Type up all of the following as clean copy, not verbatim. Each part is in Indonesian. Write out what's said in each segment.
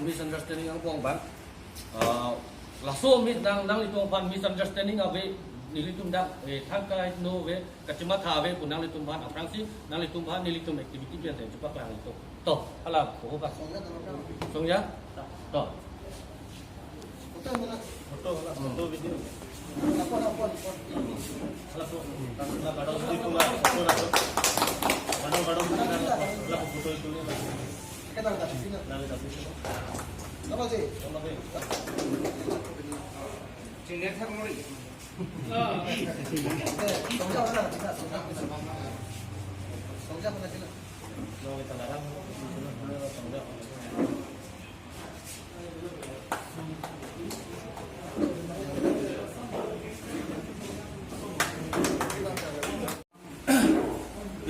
misunderstanding ang buang ban. Laso mit nang litong pan misunderstanding ave nilitum dak thang kai no ve kachima tha ve punang litum ban aprangsi nang litum ban nilitum activity bian te chupa klang to. To ala ko ba song ya? To. Foto video. Lapor. Ala ko. Ala kadang itu lah. Kadang ala foto itu ni. Kadang tak sini. Nang tak sini. Apa sih? Sini thang mori. Songja pernah sila. No, kita larang. Songja.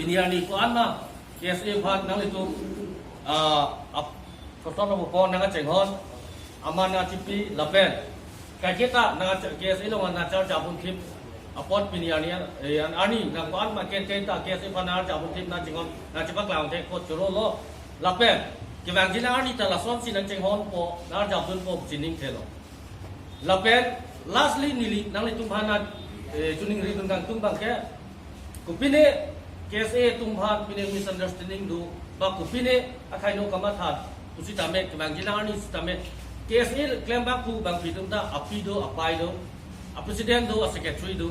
Biniani ko ana KSA phat nang itu kotono mo nang chenghon amana tipi lapen kajeta nang KSA lo nang char jabun khip apot biniani an ani nang ko an ma ken ta KSA phanar jabun khip na chenghon na chipak laung te ko churo lo lapen kiwang jina ani ta lason sin nang chenghon po na jabun po jining thelo lapen lastly nili nang litum phana juning ri dung tung bang ke kupine KSA tumphan pine misunderstanding do ba kupine akai no kamatha tusi tame kemang jinani tame KSA claim ba ku bang pitum da apido apaido a president do a secretary do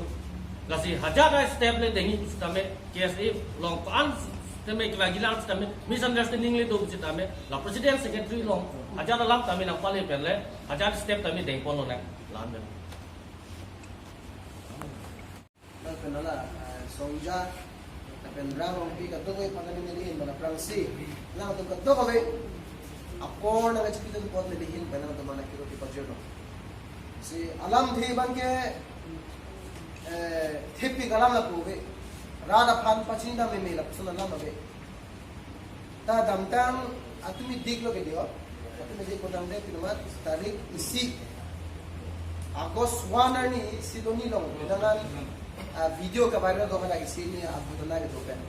lasi hajara step le dengi tusi tame KSA long pan tame kemang jinani tame misunderstanding le do tusi tame la president secretary long hajara lam tame nang pale penle hajara step tame deng pono na lan ben penala songja pendrang pi ka dogoy panamin nilihin mana prangsi lang to ka dogoy akor na chikitan pot nilihin bana to mana kiro ti pajero si alam thi ban ke thipi galam la puwe rada phan pachinda me me la pusuna lam ave ta damtang atumi dik lo ke dio atumi dik ko dam de pinumat tarik isi Agos 1 ni sidoni long dengan video ka viral do kana isini abudana ke dopen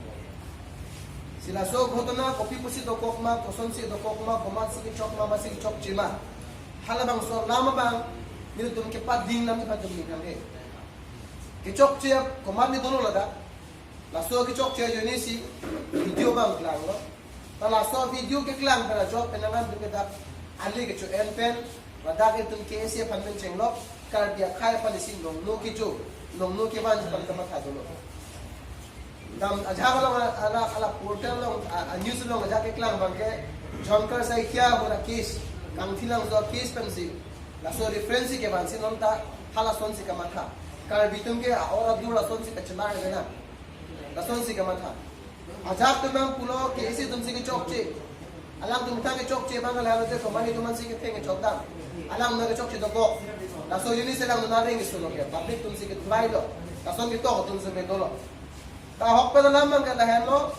sila so ghotona copy pusi do kokma koson si do kokma komat si chokma masi chok chima halabang so lama bang miru tum ke pat ding nami pat ding nami ke chok che komat ni dono lada la so ke chok che joni si video bang klang lo ta la so video ke klang para job penangan dum da ali ke cho en pen wada ke tum ke se panmen chenglo kar dia khai palisi long no ki jo long no ke ban pan kama tha dolo dam ajha ala portal long news long aja ke klang bang ke jonkar sai kya hora case kang thilang do case pensi la so reference ke ban sin onta hala son si kama tha kar bitum ke aura dura son si kachma ne na la son si kama tha ajab to bang pulo ke ese tum si ke chok che alam tum ta ke chok che bang la de ko mani tum si ke theng ke chok dam alam na ke chok che do ko la so yuni se lang na ring suno ke public tum si ke thlai lo la so mi to tum se me dolo ta hok pa lam mang ka la hello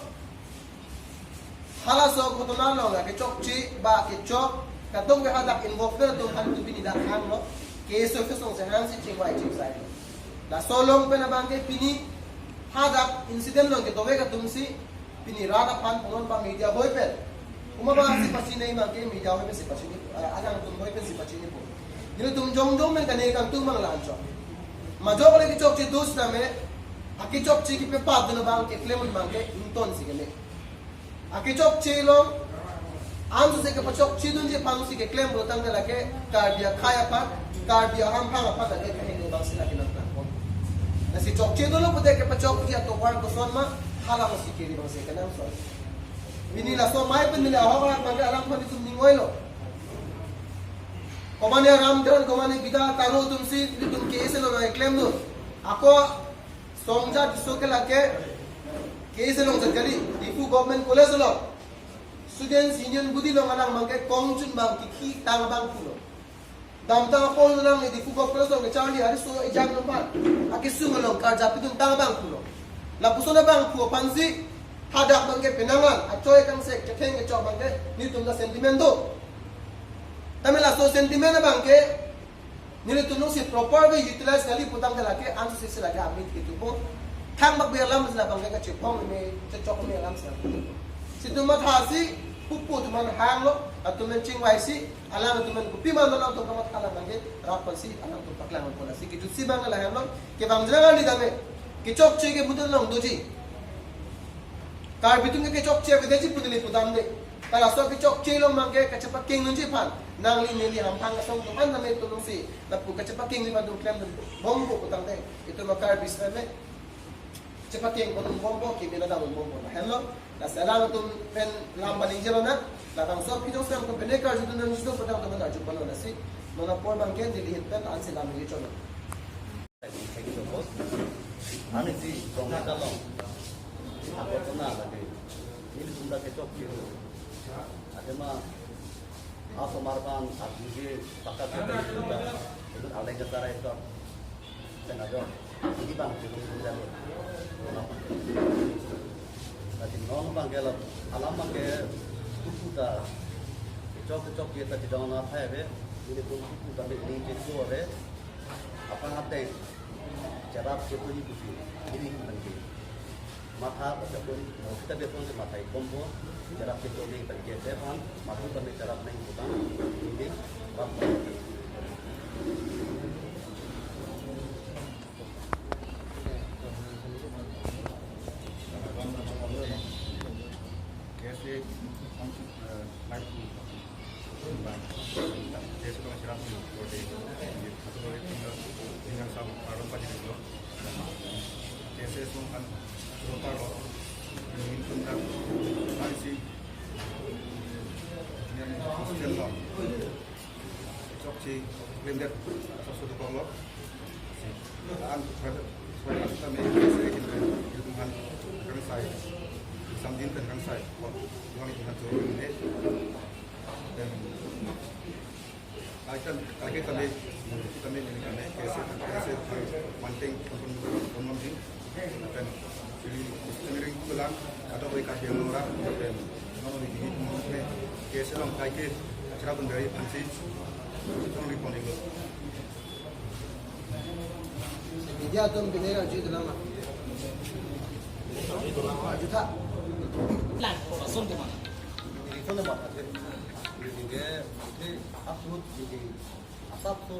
hala so ko to na lo ke chok chi ba ke chok ka dong ke hadak involve ke tum han tu bi da khang lo ke so ke song se han si chi wai chi sai la so long pe na bang ke pini hadak incident long ke dowe ka tum si pini rada pan pon ba media boy pe uma ba si pachi nei ma ke media boy pe si pachi ni adang tum boy pe si pachi ni po ni tum jong jong men ka ne kang tum mang lan cho ma jo bole ki chok chi dus na me aki chok chi ki pe pa dun bang ke claim mang ke inton si ke le aki chok chi lo an se ke pa chok chi dun je pang si ke claim ro tang la ke cardia khaya pa cardia ham phang pa da ke ke ne bang si la ke na ko na si chok chi dun lo pude ke pa chok chi to war ko son ma hala ko si ke ri bang se ke na so bini la so mai pen ni la ha ba ke alam ko ni tum ningoi lo komane ramdran komane bida taro tumsi tum ke ese lo claim do ako songja disoke lake ke ese lo jali difu government college lo students union budi lo manang mangke kongchun bang ki tang bang pulo damta ko lo ni difu government college lo charli ari so exam no pa akisu lo ka japi tum tang bang pulo la pusona bang pu pansi hadak bangke penangan acoy kan se ketheng ke chok bangke ni tum da sentiment do tamela so sentiment bang ke nile tu no si proper way utilize kali putang kala ke ansu se la ga amit ke tu po thang bak be lam la bang ke chepong me che chok me lam sa si tu ma tha si pupu teman hang lo atau mencing waisi alam teman kupi mana lo tu kamat alam lagi rapal si alam tu paklang pun si kita si bang lah hang lo ke bang jangan di dame ke cok cek ke betul long doji kar bitung ke cok cek ke deji putli putam de kalau so ke cok cek lo mangke ke cepat king nunji pan nang li neli hampang asong tu pan name tu nungsi lapu ke cepat king lima tu klem bombo putam de itu makar bisme cepat king pun bombo ke bila dah bombo hang lo la salam tu pen lam paling jelo na la bang so pidong sam ko pene kar jutun nang judo patang teman aju pano nasi mana por bang ken dilihat pen an selam ni chono Ani si tong kalong apa tu nak lagi ini sudah kecok gitu ada mah apa marban aku je pakai sudah itu ada yang cara itu dan ada ini bang itu sudah tapi non bang kalau alam bang ke sudah kecok kita tidak nak apa ini pun sudah ini itu ada apa ada cara kita ini penting mata ataupun kita betul se mata kompo cara kita ini penting depan mata penting cara naik bukan ini apa dia tu bendera juta lama juta lan son tu mana itu nama apa ini absolut jadi asap tu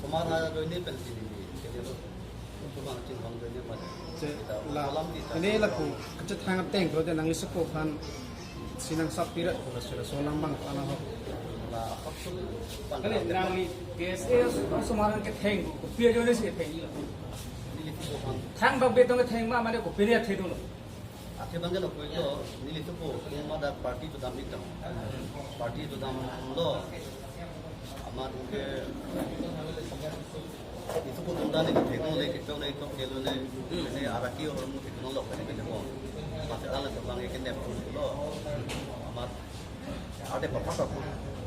kemana ini penting jadi untuk macam bangnya macam alam ini laku kecet hangat teng kalau dia nangis sekopan sinang sapira sudah solang bang anak kali nangi KSA semua ke theng kopia jone se theng thang bang betong ke theng ma mane kopia theng dulu Akhir bangga lo itu nilai itu po semua ada parti itu dalam itu parti itu dalam lo amat ke itu pun tunda nih teknologi kita nih itu kalau nih ini araki orang itu teknologi kan kita mau masih ada lah tentang yang kita perlu lo amat ada apa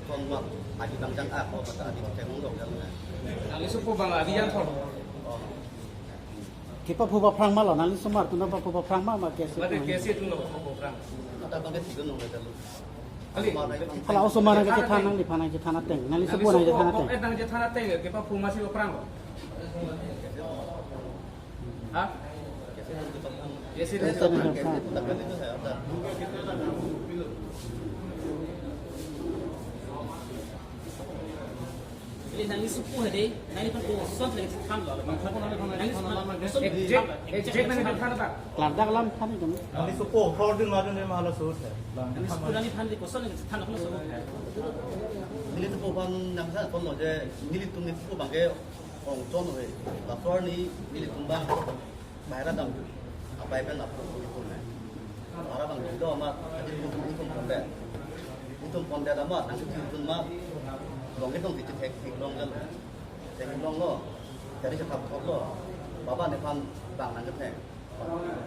kon mak adi bangjang apa mata adi teknologi kan nangi supo bang adi yang thor kita punya perang malah nanti semua tu nampak punya perang malah kes. mate KSA tu no perang ada bangga tiga nong kita lo kali kalau semua orang kita tanah di mana kita tanah teng nanti semua orang kita tanah teng. nang je thana teng ke pa pu masih perang ha KSA Kita tu ni perang. tapi itu saya ada Ini nanti suku hade, nanti kan oh soal lagi tham loh, cek nangi thana tak Kelantar lam tanah tu. Nanti suku holding macam ni malah susah. nanti suku nanti tham di kosong lagi tham loh suku. nilai tu pun nampak kon lo je nilai tu ni tu bangga orang con we lapor ni nilai tu bang bayar dam apa yang lapor itu ni orang bang itu amat jadi itu pondek amat nanti itu mah long itu di teknik long lo jadi cepat lo bapa ni pan bang nanti teh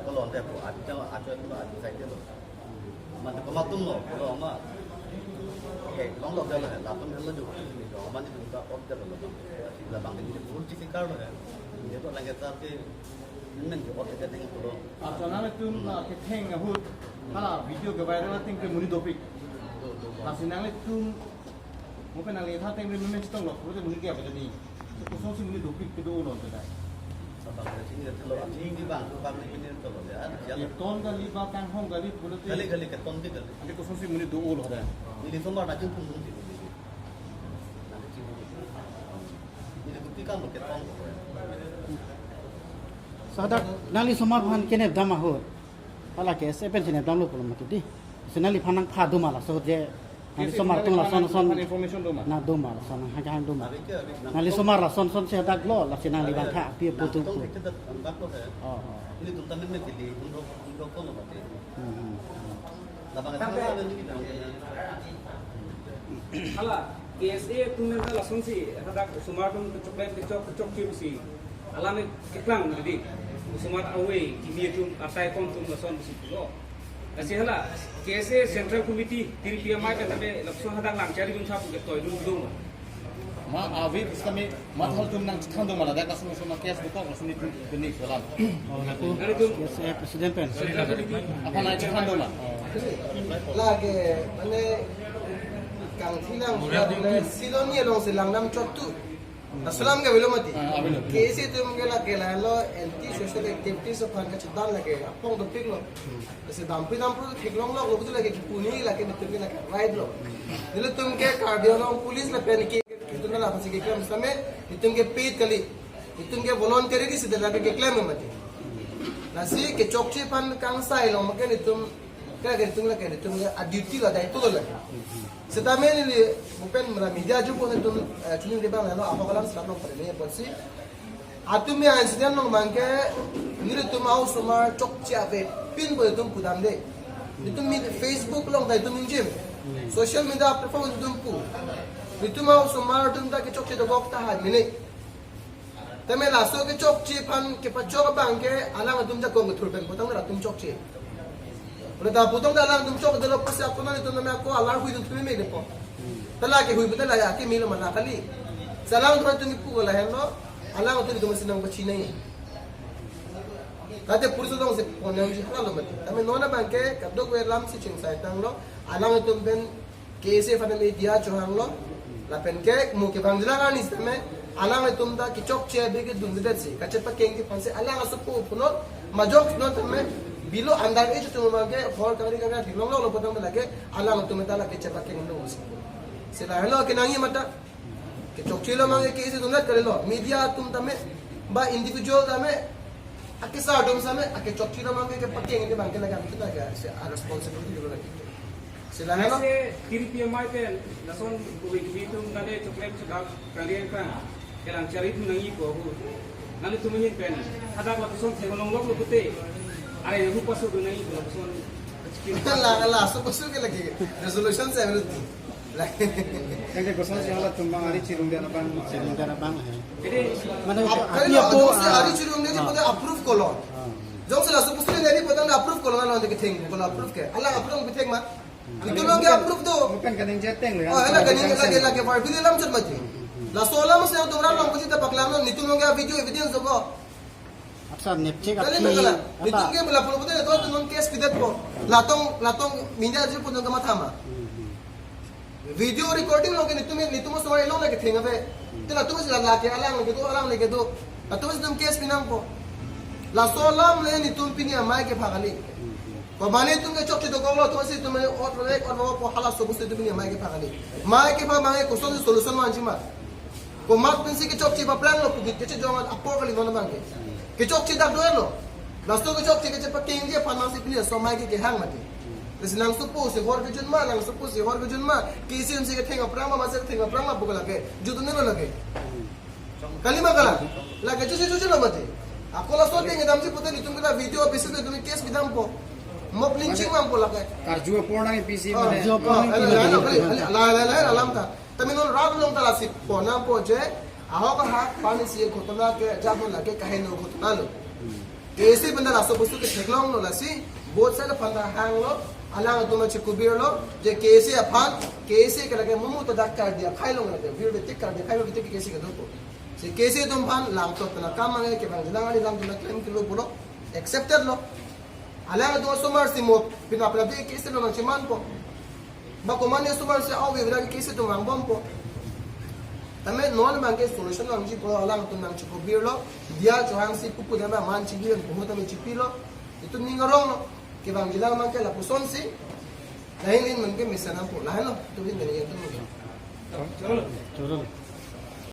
kalau nanti aku ada itu ada saya tu mana kematum lo amat long lo jalan lapor hello juga orang ni juga order lo la bang ni full chicken card है ये तो लगे था कि इनमें जो order करने को तो Asal tu nak keteng ahut, kalau video ke viral nanti ke muni topik. Masih nanti tu, mungkin nanti thah teng memang citong lo, kalau muni apa jadi, kosong si muni topik kedua lo tu dah. bang sini kalau anjing di bang ini kalau ya Ton kali bakang hong kali pulut. kali keton ke kali Andi ko susi muni do ul hada. ini semua nak jemput pun tidak ini bukti kan keton Sahadat nali somar phan kene dama ho pala ke sepen sine dam lo polo mati senali phanang pha do mala so je nali somar tung la son information do ma. na do mala son ha ja do mala nali somar la son se dak lo la sinali ba tha pi putu pu kita bak lo ya oh ini tuh tanam ni pilih untuk kono mati oh labang itu ni Hala, KSA tumen la sonsi hadak sumatum choklet chok si. Alame kiklang jadi. Sumar away kimitum atai kontum la son si pulo. Kasi hala KSA Central Committee tiri PMI ka tabe lapson hadak lang cari dun sapu ke toy dun. Ma avi kami mathal tum nang thando mana da kasum suma kes buka kasum ni benik dalam. Ngari dun saya presiden pen Apa na thando ma. lagi mana kang tinang silonia long silang nam chotu aslam ke belum mati kesi tu mungkin lagi lo anti social activities of kan kecuali lagi apong tu pik lo kasi dampi pik long lo betul lagi puni lagi betul lagi ride lo jadi tu mungkin cardio lo polis lah peniki itu nala pasti klaim sama itu mungkin paid kali itu mungkin voluntary di situ lagi klaim mati nasi kecokci pan kang sai lo mungkin itu kaya gitu lagi itu duty lah dah itu lah Setama ni bukan media juga pun itu cuma di bawah lo apa kalau selama pergi pasti atu mi insiden lo mangke ni tu mau semua cok ciabe pin boleh tu pudam deh itu mi Facebook lo dah itu minjem social media platform itu pu itu mau semua tu tak cok ciabe gok tahan mini tapi langsung ke cok ciapan ke pacok bangke alang tu tak kong turun potong dah tu cok ciabe Udah dah potong dalam dumcok dalam pasti aku nanti tu nama aku alar hui tu mimi lepo. Telah ke hui betul lah ya ke milo mana kali. Salam tu tu mipu lah hello. Alang tu itu masih nang Cina ni. Kata purus tu orang sekolah ni halal mati. Tapi nona bangke kadang gue lam si cing saya tang lo. Alang tu ben kese pada media cuhang lo. Lapen ke mu ke bangla kan isteme. Alang tu dah kicok cie begi dumdet si. Kacat pakai ke panse alang asupu punot. Majok non teme. Bilo andar itu tu memang ke hall kali kali di long lo potong lagi alang tu mentala ke cepat ke ngono sih. Sila hello ke nangi mata ke chokchilo mange ke isi tunat kali lo media tum tame ba individual tame ake sa dom same ake chokchilo mange ke pakai ini bangke lagi kita lagi responsibility dulu lagi. Sila hello tiri PMI pen lason bitum nade choklet chakap kalian kan kelang cari tu nangi ko nani tu menyin pen hadak la son segolong lo putih Ay, aku pasok doon ay lapson. lah, pasok ke lagi resolution 7. Kaya gusto siya halat tumbang ari cirung dia naban Jadi mana Kali lo jong se hari cirung dia pada approve kolon. Jong se langsung pusing dia pada approve kolon lah untuk ting kolon approve ke. Allah approve ke ting mah. Itu lo ke approve tu. bukan kadang jeteng lo. Oh, enak ganing lagi far video lam cer mati. La sola mas yang tumran lang pasti tak paklam ni tu lo ke video evidence ko. Aksan nepche ka Kali nagala. Itu ke bela puluh betul itu tu non case pidat ko. Latong minja je pun nggak matama. Video recording lo ke nitu mo semua elong lagi ting ave. Itu latong sila laki alang lagi tu. Latong sila case pinang ko. La solam le nitu pini amai ke phagali. Ko bane tu ke chok chito ko lo tu si tu me ot rek on mo ko hala so buste tu pini amai ke phagali. Mai ke phag mai ko solution manjima. Ko mat pinsi ke chok chi ba plan lo ku ke che jongan apor kali no bangke. Kecok cik dak doelo, langsung kecok cik cepat tinggi dia panas sipilih, somai ke hang mati. Terus langsung pun sehor kejun ma, kisim sih ketengah perang masih ketengah perang bukan lagi, jutu ni lagi. Kali makala, lagi cuci lo mati. Aku langsung tinggi dalam si putih itu kita video habis itu demi case bidang po, mau lynching mampu lagi. Karjua purna ni PC mana? Alam ka. Tapi non rat long tala si po na po je. Ahok ha pani si khotna ke jabon lage kahe no khotna lo kesi banda raso bustu ke theklong lo lasi both side phanda hang lo alang to ma chikubir lo je kesi aphan kesi ke lage mumu to dak kar dia khai lo lage video de tik kar dia khai lo tik kesi ke do se kesi tum phan lam to na kam mangai ke bang jangali lam to na claim ke lo pulo accepted lo alang to sumar si mo pina apna de kesi lo na chiman po ba ko mane sumar se au vi kesi to mang bom po Tame non mangke solution ang ji ko alang tun nang chiko birlo dia johang si pupu dama man chibian puhu tame chipilo itu ningarong no ke bang jilang mangke la puson si lain mangke misanang po lahan no tu bin ganyan tu. Chalo. Churul.